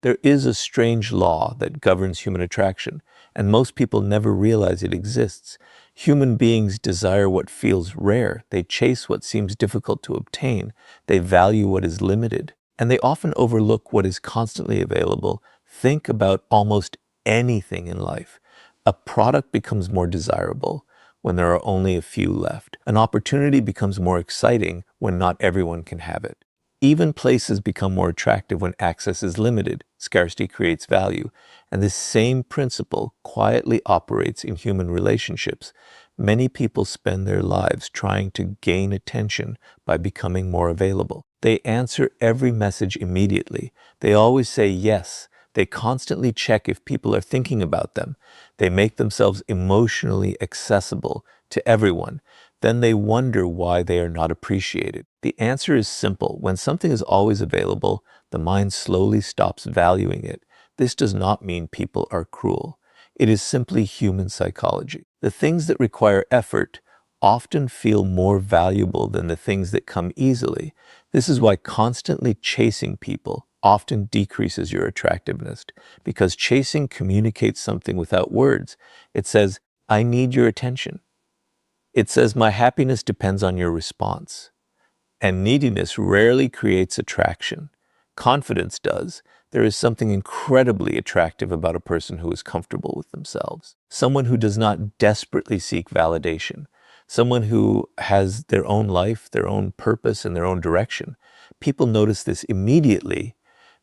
There is a strange law that governs human attraction, and most people never realize it exists. Human beings desire what feels rare. They chase what seems difficult to obtain. They value what is limited, and they often overlook what is constantly available. Think about almost anything in life. A product becomes more desirable when there are only a few left. An opportunity becomes more exciting when not everyone can have it. Even places become more attractive when access is limited. Scarcity creates value. And this same principle quietly operates in human relationships. Many people spend their lives trying to gain attention by becoming more available. They answer every message immediately. They always say yes. They constantly check if people are thinking about them. They make themselves emotionally accessible to everyone. Then they wonder why they are not appreciated. The answer is simple. When something is always available, the mind slowly stops valuing it. This does not mean people are cruel. It is simply human psychology. The things that require effort often feel more valuable than the things that come easily. This is why constantly chasing people often decreases your attractiveness, because chasing communicates something without words. It says, I need your attention. It says, my happiness depends on your response. And neediness rarely creates attraction. Confidence does. There is something incredibly attractive about a person who is comfortable with themselves. Someone who does not desperately seek validation. Someone who has their own life, their own purpose, and their own direction. People notice this immediately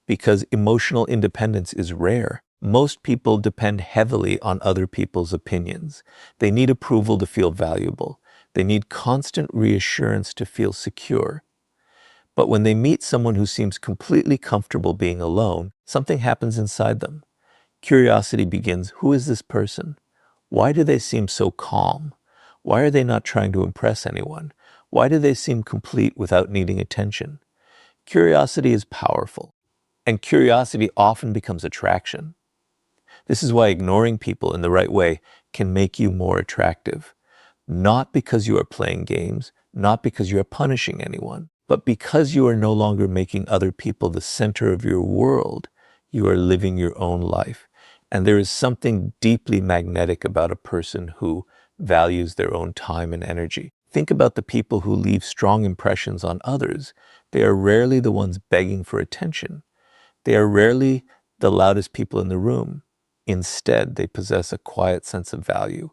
because emotional independence is rare. Most people depend heavily on other people's opinions. They need approval to feel valuable. They need constant reassurance to feel secure. But when they meet someone who seems completely comfortable being alone, something happens inside them. Curiosity begins. Who is this person? Why do they seem so calm? Why are they not trying to impress anyone? Why do they seem complete without needing attention? Curiosity is powerful, and curiosity often becomes attraction. This is why ignoring people in the right way can make you more attractive. Not because you are playing games, not because you are punishing anyone, but because you are no longer making other people the center of your world. You are living your own life. And there is something deeply magnetic about a person who values their own time and energy. Think about the people who leave strong impressions on others. They are rarely the ones begging for attention. They are rarely the loudest people in the room. Instead, they possess a quiet sense of value.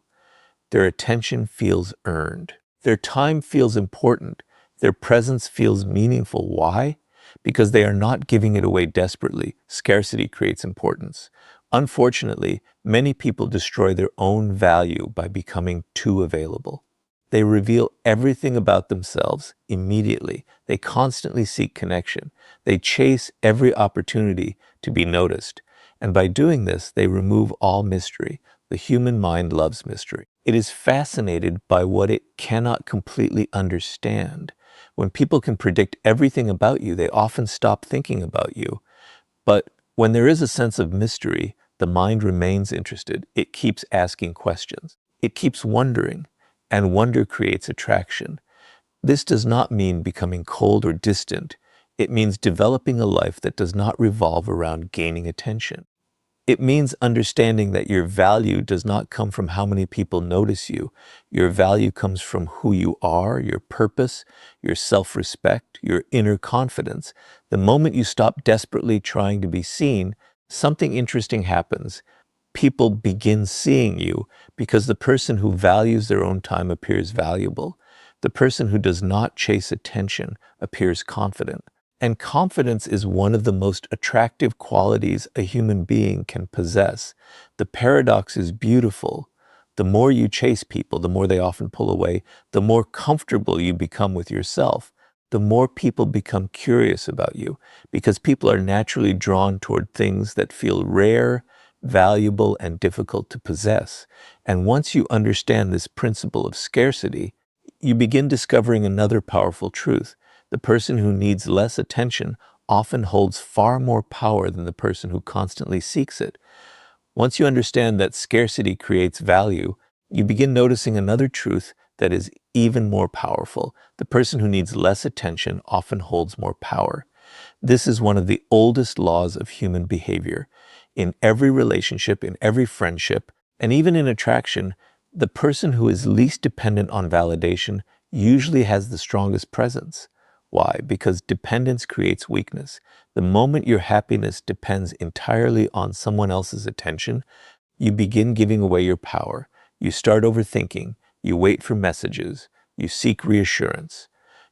Their attention feels earned. Their time feels important. Their presence feels meaningful. Why? Because they are not giving it away desperately. Scarcity creates importance. Unfortunately, many people destroy their own value by becoming too available. They reveal everything about themselves immediately. They constantly seek connection. They chase every opportunity to be noticed. And by doing this, they remove all mystery. The human mind loves mystery. It is fascinated by what it cannot completely understand. When people can predict everything about you, they often stop thinking about you. But when there is a sense of mystery, the mind remains interested. It keeps asking questions. It keeps wondering, and wonder creates attraction. This does not mean becoming cold or distant. It means developing a life that does not revolve around gaining attention. It means understanding that your value does not come from how many people notice you. Your value comes from who you are, your purpose, your self-respect, your inner confidence. The moment you stop desperately trying to be seen, something interesting happens. People begin seeing you because the person who values their own time appears valuable. The person who does not chase attention appears confident. And confidence is one of the most attractive qualities a human being can possess. The paradox is beautiful. The more you chase people, the more they often pull away. The more comfortable you become with yourself, the more people become curious about you, because people are naturally drawn toward things that feel rare, valuable, and difficult to possess. And once you understand this principle of scarcity, you begin discovering another powerful truth. The person who needs less attention often holds far more power than the person who constantly seeks it. Once you understand that scarcity creates value, you begin noticing another truth that is even more powerful. The person who needs less attention often holds more power. This is one of the oldest laws of human behavior. In every relationship, in every friendship, and even in attraction, the person who is least dependent on validation usually has the strongest presence. Why? Because dependence creates weakness. The moment your happiness depends entirely on someone else's attention, you begin giving away your power. You start overthinking. You wait for messages. You seek reassurance.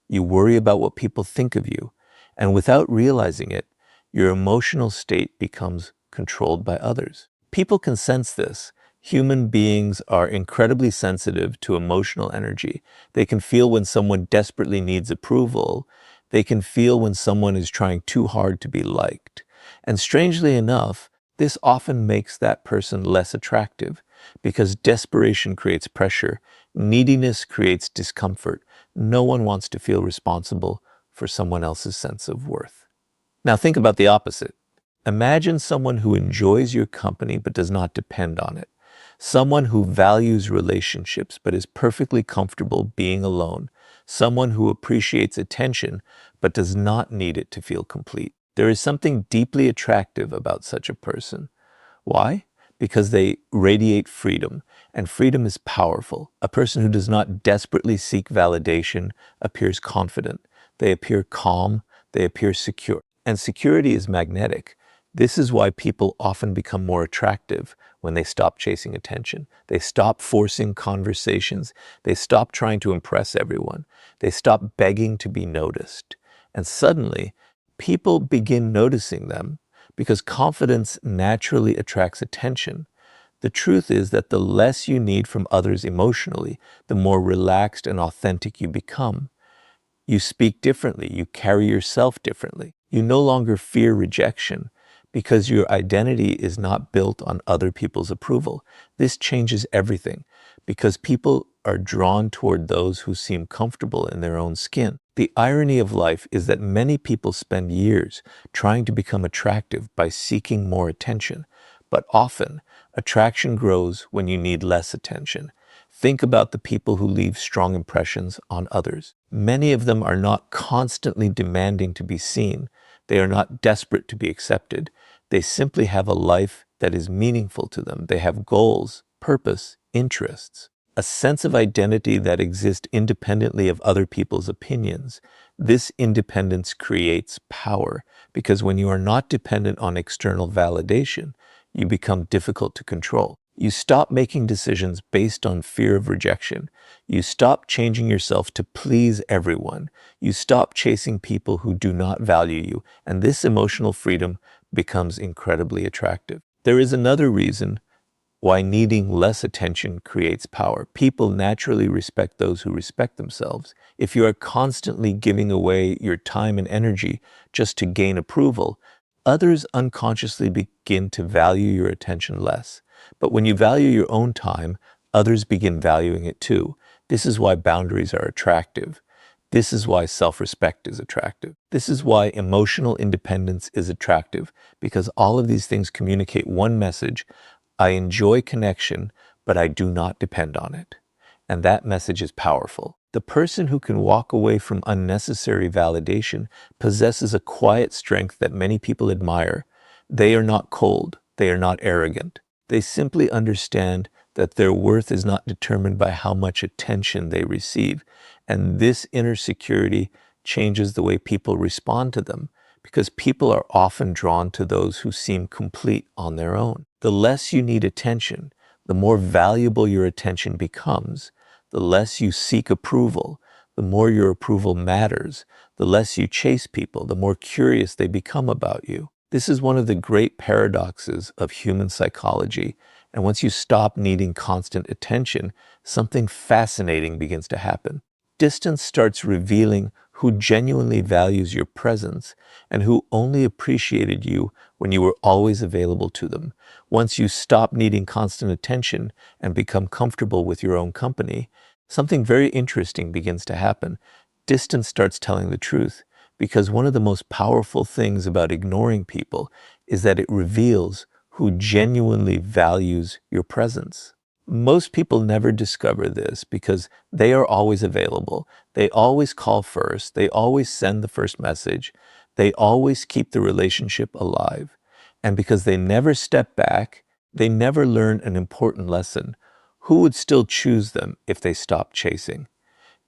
You worry about what people think of you. And without realizing it, your emotional state becomes controlled by others. People can sense this. Human beings are incredibly sensitive to emotional energy. They can feel when someone desperately needs approval. They can feel when someone is trying too hard to be liked. And strangely enough, this often makes that person less attractive because desperation creates pressure, neediness creates discomfort. No one wants to feel responsible for someone else's sense of worth. Now think about the opposite. Imagine someone who enjoys your company but does not depend on it. Someone who values relationships but is perfectly comfortable being alone. Someone who appreciates attention but does not need it to feel complete. There is something deeply attractive about such a person. Why? Because they radiate freedom, and freedom is powerful. A person who does not desperately seek validation appears confident. They appear calm. They appear secure. And security is magnetic. This is why people often become more attractive when they stop chasing attention. They stop forcing conversations. They stop trying to impress everyone. They stop begging to be noticed. And suddenly, people begin noticing them because confidence naturally attracts attention. The truth is that the less you need from others emotionally, the more relaxed and authentic you become. You speak differently. You carry yourself differently. You no longer fear rejection because your identity is not built on other people's approval. This changes everything because people are drawn toward those who seem comfortable in their own skin. The irony of life is that many people spend years trying to become attractive by seeking more attention, but often attraction grows when you need less attention. Think about the people who leave strong impressions on others. Many of them are not constantly demanding to be seen. They are not desperate to be accepted. They simply have a life that is meaningful to them. They have goals, purpose, interests, a sense of identity that exists independently of other people's opinions. This independence creates power because when you are not dependent on external validation, you become difficult to control. You stop making decisions based on fear of rejection. You stop changing yourself to please everyone. You stop chasing people who do not value you, and this emotional freedom becomes incredibly attractive. There is another reason why needing less attention creates power. People naturally respect those who respect themselves. If you are constantly giving away your time and energy just to gain approval, others unconsciously begin to value your attention less. But when you value your own time, others begin valuing it too. This is why boundaries are attractive. This is why self-respect is attractive. This is why emotional independence is attractive, because all of these things communicate one message: I enjoy connection, but I do not depend on it. And that message is powerful. The person who can walk away from unnecessary validation possesses a quiet strength that many people admire. They are not cold. They are not arrogant. They simply understand that their worth is not determined by how much attention they receive. And this inner security changes the way people respond to them, because people are often drawn to those who seem complete on their own. The less you need attention, the more valuable your attention becomes. The less you seek approval, the more your approval matters. The less you chase people, the more curious they become about you. This is one of the great paradoxes of human psychology. And once you stop needing constant attention, something fascinating begins to happen. Distance starts revealing who genuinely values your presence and who only appreciated you when you were always available to them. Once you stop needing constant attention and become comfortable with your own company, something very interesting begins to happen. Distance starts telling the truth, because one of the most powerful things about ignoring people is that it reveals who genuinely values your presence. Most people never discover this because they are always available. They always call first. They always send the first message. They always keep the relationship alive. And because they never step back, they never learn an important lesson. Who would still choose them if they stopped chasing?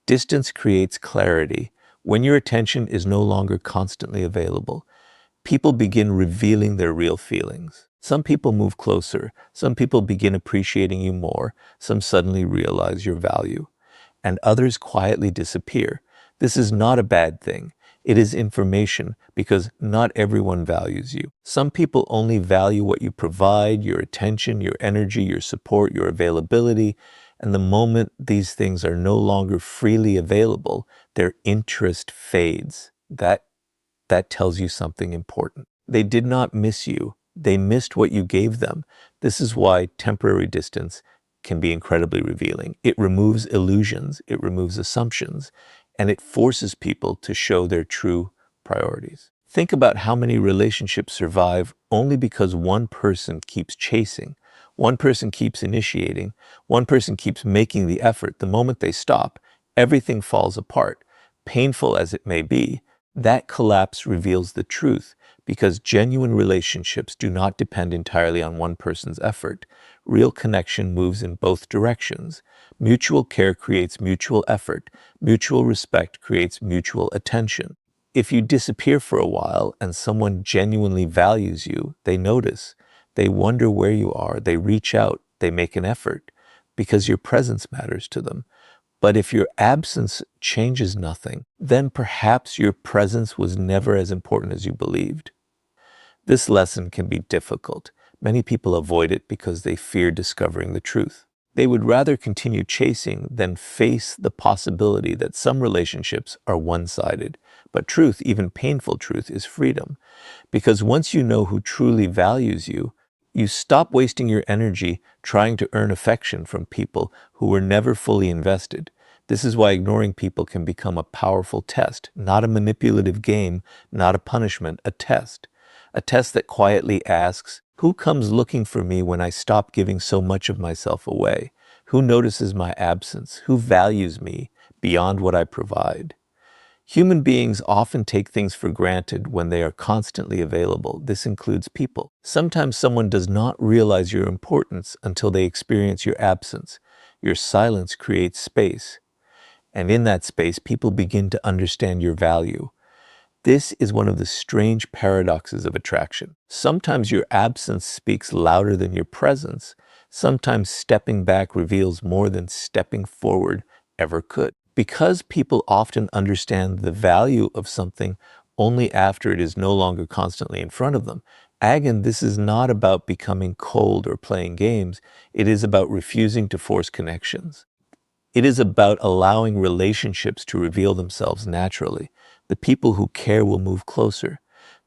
Distance creates clarity. When your attention is no longer constantly available, people begin revealing their real feelings. Some people move closer. Some people begin appreciating you more. Some suddenly realize your value. And others quietly disappear. This is not a bad thing. It is information because not everyone values you. Some people only value what you provide, your attention, your energy, your support, your availability. And the moment these things are no longer freely available, their interest fades. That tells you something important. They did not miss you. They missed what you gave them. This is why temporary distance can be incredibly revealing. It removes illusions, it removes assumptions, and it forces people to show their true priorities. Think about how many relationships survive only because one person keeps chasing, one person keeps initiating, one person keeps making the effort. The moment they stop, everything falls apart. Painful as it may be, that collapse reveals the truth because genuine relationships do not depend entirely on one person's effort. Real connection moves in both directions. Mutual care creates mutual effort. Mutual respect creates mutual attention. If you disappear for a while and someone genuinely values you, they notice. They wonder where you are. They reach out. They make an effort because your presence matters to them. But if your absence changes nothing, then perhaps your presence was never as important as you believed. This lesson can be difficult. Many people avoid it because they fear discovering the truth. They would rather continue chasing than face the possibility that some relationships are one-sided. But truth, even painful truth, is freedom. Because once you know who truly values you, you stop wasting your energy trying to earn affection from people who were never fully invested. This is why ignoring people can become a powerful test, not a manipulative game, not a punishment, a test. A test that quietly asks, who comes looking for me when I stop giving so much of myself away? Who notices my absence? Who values me beyond what I provide? Human beings often take things for granted when they are constantly available. This includes people. Sometimes someone does not realize your importance until they experience your absence. Your silence creates space. And in that space, people begin to understand your value. This is one of the strange paradoxes of attraction. Sometimes your absence speaks louder than your presence. Sometimes stepping back reveals more than stepping forward ever could. Because people often understand the value of something only after it is no longer constantly in front of them. Again, this is not about becoming cold or playing games. It is about refusing to force connections. It is about allowing relationships to reveal themselves naturally. The people who care will move closer.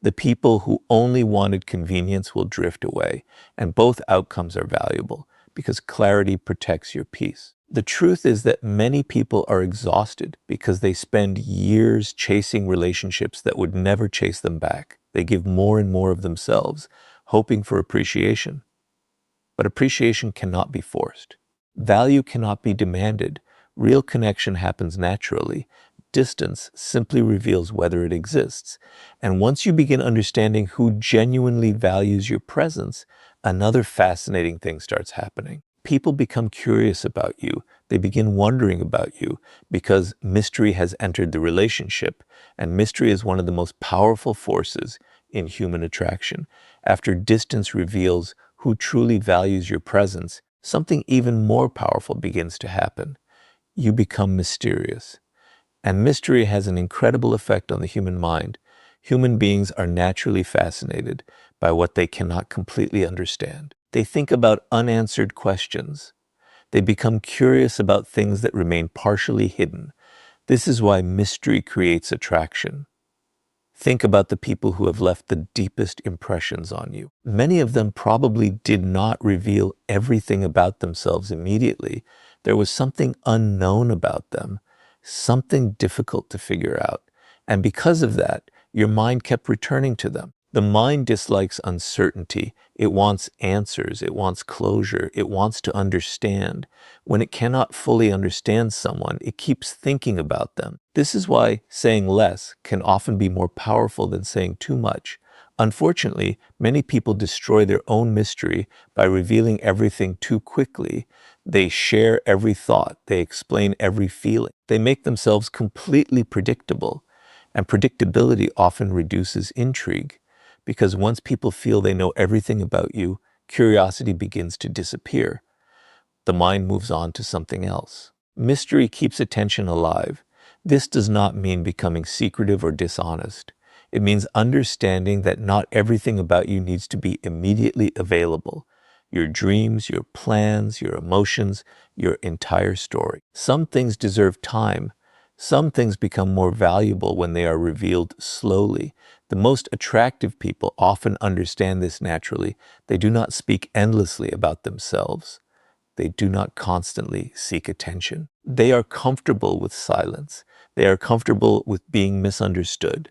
The people who only wanted convenience will drift away. And both outcomes are valuable because clarity protects your peace. The truth is that many people are exhausted because they spend years chasing relationships that would never chase them back. They give more and more of themselves, hoping for appreciation. But appreciation cannot be forced. Value cannot be demanded. Real connection happens naturally. Distance simply reveals whether it exists. And once you begin understanding who genuinely values your presence, another fascinating thing starts happening. People become curious about you. They begin wondering about you because mystery has entered the relationship. And mystery is one of the most powerful forces in human attraction. After distance reveals who truly values your presence, something even more powerful begins to happen. You become mysterious. And mystery has an incredible effect on the human mind. Human beings are naturally fascinated by what they cannot completely understand. They think about unanswered questions. They become curious about things that remain partially hidden. This is why mystery creates attraction. Think about the people who have left the deepest impressions on you. Many of them probably did not reveal everything about themselves immediately. There was something unknown about them, something difficult to figure out. And because of that, your mind kept returning to them. The mind dislikes uncertainty. It wants answers. It wants closure. It wants to understand. When it cannot fully understand someone, it keeps thinking about them. This is why saying less can often be more powerful than saying too much. Unfortunately, many people destroy their own mystery by revealing everything too quickly. They share every thought, they explain every feeling, they make themselves completely predictable. And predictability often reduces intrigue, because once people feel they know everything about you, curiosity begins to disappear. The mind moves on to something else. Mystery keeps attention alive. This does not mean becoming secretive or dishonest. It means understanding that not everything about you needs to be immediately available. Your dreams, your plans, your emotions, your entire story. Some things deserve time. Some things become more valuable when they are revealed slowly. The most attractive people often understand this naturally. They do not speak endlessly about themselves. They do not constantly seek attention. They are comfortable with silence. They are comfortable with being misunderstood.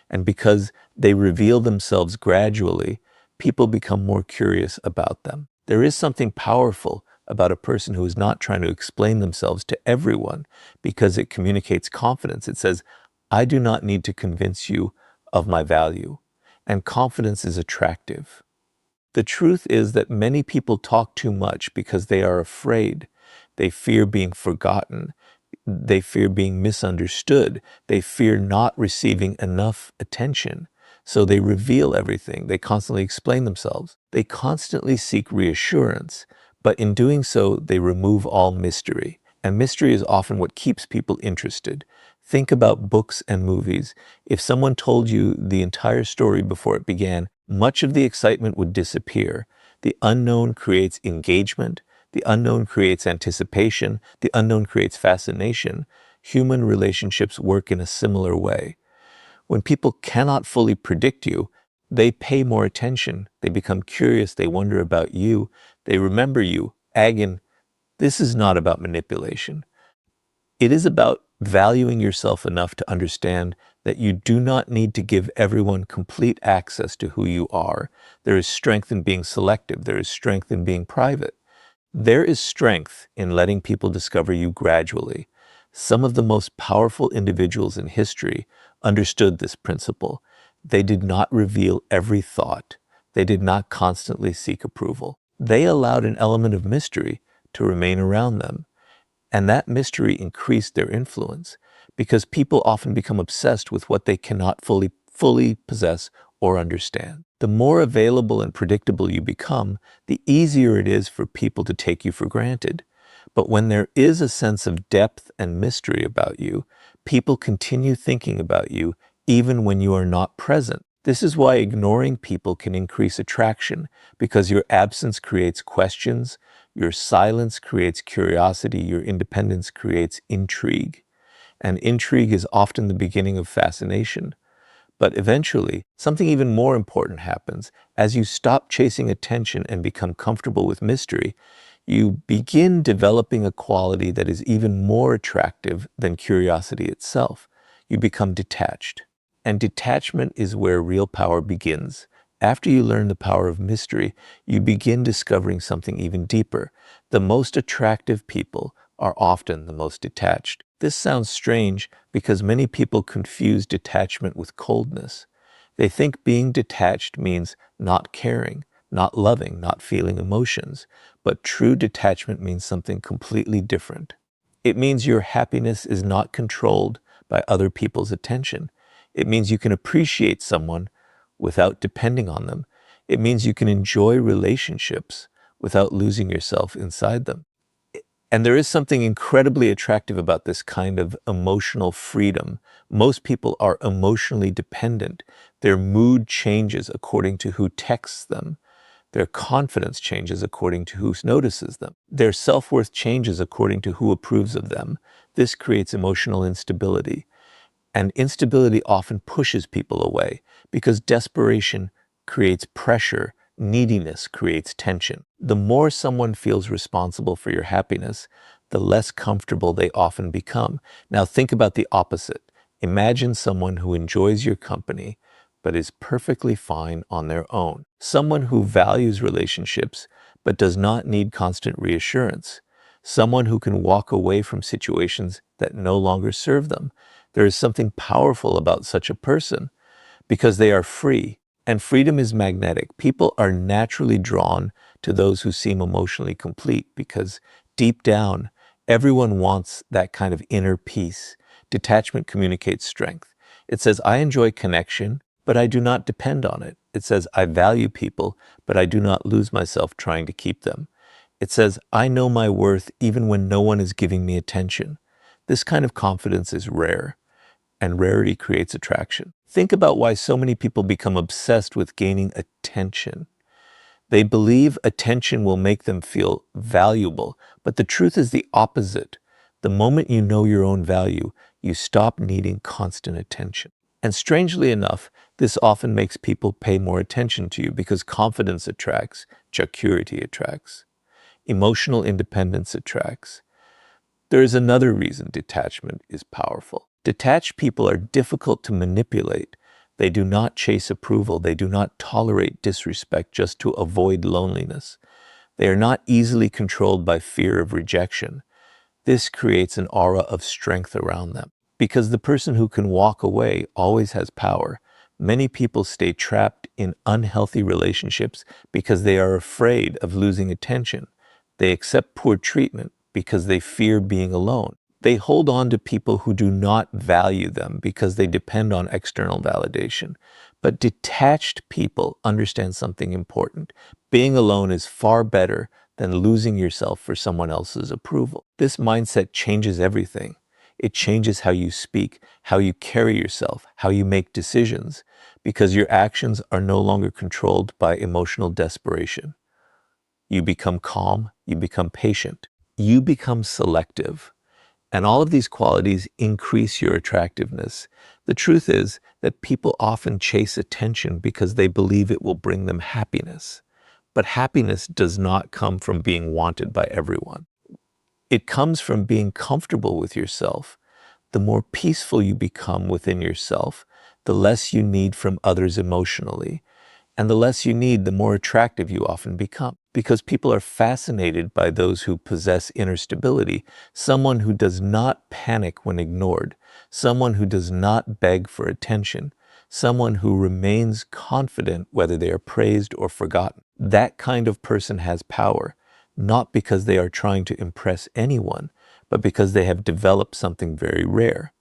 And because they reveal themselves gradually, people become more curious about them. There is something powerful about a person who is not trying to explain themselves to everyone, because it communicates confidence. It says, I do not need to convince you of my value. And confidence is attractive. The truth is that many people talk too much because they are afraid. They fear being forgotten. They fear being misunderstood. They fear not receiving enough attention. So they reveal everything. They constantly explain themselves. They constantly seek reassurance. But in doing so, they remove all mystery. And mystery is often what keeps people interested. Think about books and movies. If someone told you the entire story before it began, much of the excitement would disappear. The unknown creates engagement. The unknown creates anticipation. The unknown creates fascination. Human relationships work in a similar way. When people cannot fully predict you, they pay more attention. They become curious. They wonder about you. They remember you. Again, this is not about manipulation. It is about valuing yourself enough to understand that you do not need to give everyone complete access to who you are. There is strength in being selective. There is strength in being private. There is strength in letting people discover you gradually. Some of the most powerful individuals in history understood this principle. They did not reveal every thought. They did not constantly seek approval. They allowed an element of mystery to remain around them. And that mystery increased their influence, because people often become obsessed with what they cannot fully possess or understand. The more available and predictable you become, the easier it is for people to take you for granted. But when there is a sense of depth and mystery about you, people continue thinking about you even when you are not present. This is why ignoring people can increase attraction, because your absence creates questions, your silence creates curiosity, your independence creates intrigue. And intrigue is often the beginning of fascination. But eventually, something even more important happens. As you stop chasing attention and become comfortable with mystery, you begin developing a quality that is even more attractive than curiosity itself. You become detached. And detachment is where real power begins. After you learn the power of mystery, you begin discovering something even deeper. The most attractive people are often the most detached. This sounds strange because many people confuse detachment with coldness. They think being detached means not caring, not loving, not feeling emotions. But true detachment means something completely different. It means your happiness is not controlled by other people's attention. It means you can appreciate someone without depending on them. It means you can enjoy relationships without losing yourself inside them. And there is something incredibly attractive about this kind of emotional freedom. Most people are emotionally dependent. Their mood changes according to who texts them. Their confidence changes according to who notices them. Their self-worth changes according to who approves of them. This creates emotional instability. And instability often pushes people away because desperation creates pressure, neediness creates tension. The more someone feels responsible for your happiness, the less comfortable they often become. Now think about the opposite. Imagine someone who enjoys your company but is perfectly fine on their own. Someone who values relationships but does not need constant reassurance. Someone who can walk away from situations that no longer serve them. There is something powerful about such a person because they are free, and freedom is magnetic. People are naturally drawn to those who seem emotionally complete because deep down, everyone wants that kind of inner peace. Detachment communicates strength. It says, I enjoy connection, but I do not depend on it. It says, I value people, but I do not lose myself trying to keep them. It says, I know my worth even when no one is giving me attention. This kind of confidence is rare, and rarity creates attraction. Think about why so many people become obsessed with gaining attention. They believe attention will make them feel valuable, but the truth is the opposite. The moment you know your own value, you stop needing constant attention. And strangely enough, this often makes people pay more attention to you because confidence attracts, security attracts, emotional independence attracts. There is another reason detachment is powerful. Detached people are difficult to manipulate. They do not chase approval. They do not tolerate disrespect just to avoid loneliness. They are not easily controlled by fear of rejection. This creates an aura of strength around them. Because the person who can walk away always has power. Many people stay trapped in unhealthy relationships because they are afraid of losing attention. They accept poor treatment because they fear being alone. They hold on to people who do not value them because they depend on external validation. But detached people understand something important. Being alone is far better than losing yourself for someone else's approval. This mindset changes everything. It changes how you speak, how you carry yourself, how you make decisions, because your actions are no longer controlled by emotional desperation. You become calm, you become patient, you become selective. And all of these qualities increase your attractiveness. The truth is that people often chase attention because they believe it will bring them happiness. But happiness does not come from being wanted by everyone. It comes from being comfortable with yourself. The more peaceful you become within yourself, the less you need from others emotionally. And the less you need, the more attractive you often become. Because people are fascinated by those who possess inner stability, someone who does not panic when ignored, someone who does not beg for attention, someone who remains confident whether they are praised or forgotten. That kind of person has power, not because they are trying to impress anyone, but because they have developed something very rare,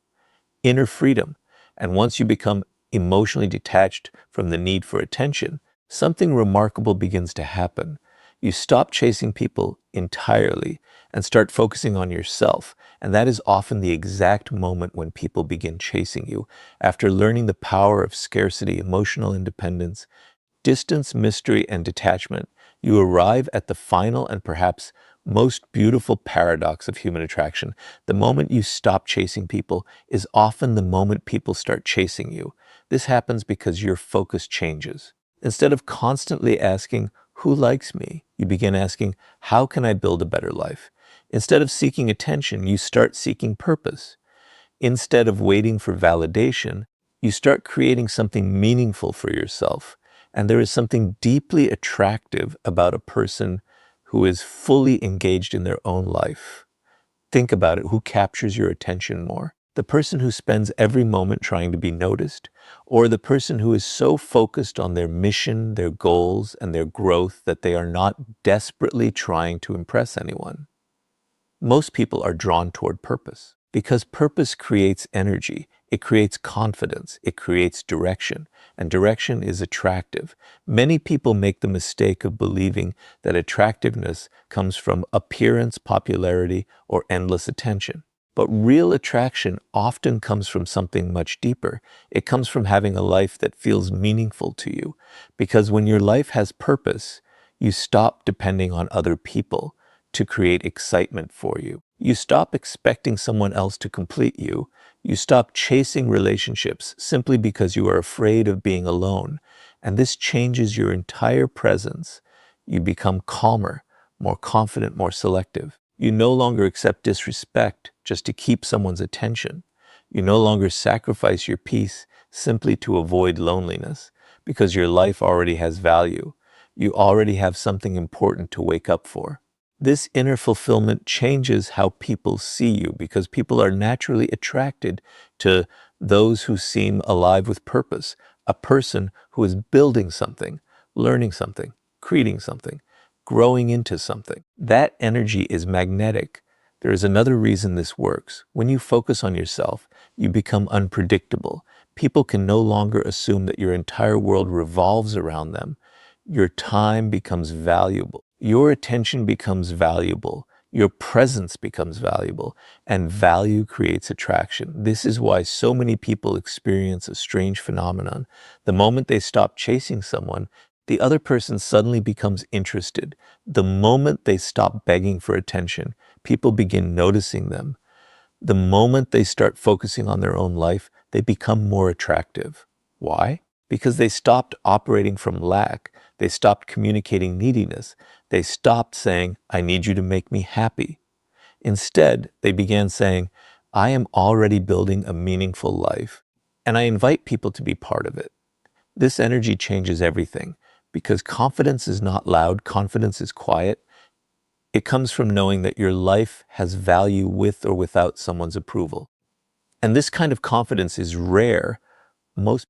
inner freedom. And once you become emotionally detached from the need for attention, something remarkable begins to happen. You stop chasing people entirely and start focusing on yourself. And that is often the exact moment when people begin chasing you. After learning the power of scarcity, emotional independence, distance, mystery, and detachment, you arrive at the final and perhaps most beautiful paradox of human attraction. The moment you stop chasing people is often the moment people start chasing you. This happens because your focus changes. Instead of constantly asking, who likes me? You begin asking, how can I build a better life? Instead of seeking attention, you start seeking purpose. Instead of waiting for validation, you start creating something meaningful for yourself. And there is something deeply attractive about a person who is fully engaged in their own life. Think about it. Who captures your attention more? The person who spends every moment trying to be noticed, or the person who is so focused on their mission, their goals, and their growth that they are not desperately trying to impress anyone? Most people are drawn toward purpose because purpose creates energy, it creates confidence, it creates direction, and direction is attractive. Many people make the mistake of believing that attractiveness comes from appearance, popularity, or endless attention. But real attraction often comes from something much deeper. It comes from having a life that feels meaningful to you. Because when your life has purpose, you stop depending on other people to create excitement for you. You stop expecting someone else to complete you. You stop chasing relationships simply because you are afraid of being alone. And this changes your entire presence. You become calmer, more confident, more selective. You no longer accept disrespect just to keep someone's attention. You no longer sacrifice your peace simply to avoid loneliness because your life already has value. You already have something important to wake up for. This inner fulfillment changes how people see you because people are naturally attracted to those who seem alive with purpose, a person who is building something, learning something, creating something, growing into something. That energy is magnetic. There is another reason this works. When you focus on yourself, you become unpredictable. People can no longer assume that your entire world revolves around them. Your time becomes valuable. Your attention becomes valuable. Your presence becomes valuable, and value creates attraction. This is why so many people experience a strange phenomenon. The moment they stop chasing someone, the other person suddenly becomes interested. The moment they stop begging for attention, people begin noticing them. The moment they start focusing on their own life, they become more attractive. Why? Because they stopped operating from lack. They stopped communicating neediness. They stopped saying, I need you to make me happy. Instead, they began saying, I am already building a meaningful life, and I invite people to be part of it. This energy changes everything because confidence is not loud, confidence is quiet. It comes from knowing that your life has value with or without someone's approval. And this kind of confidence is rare. Most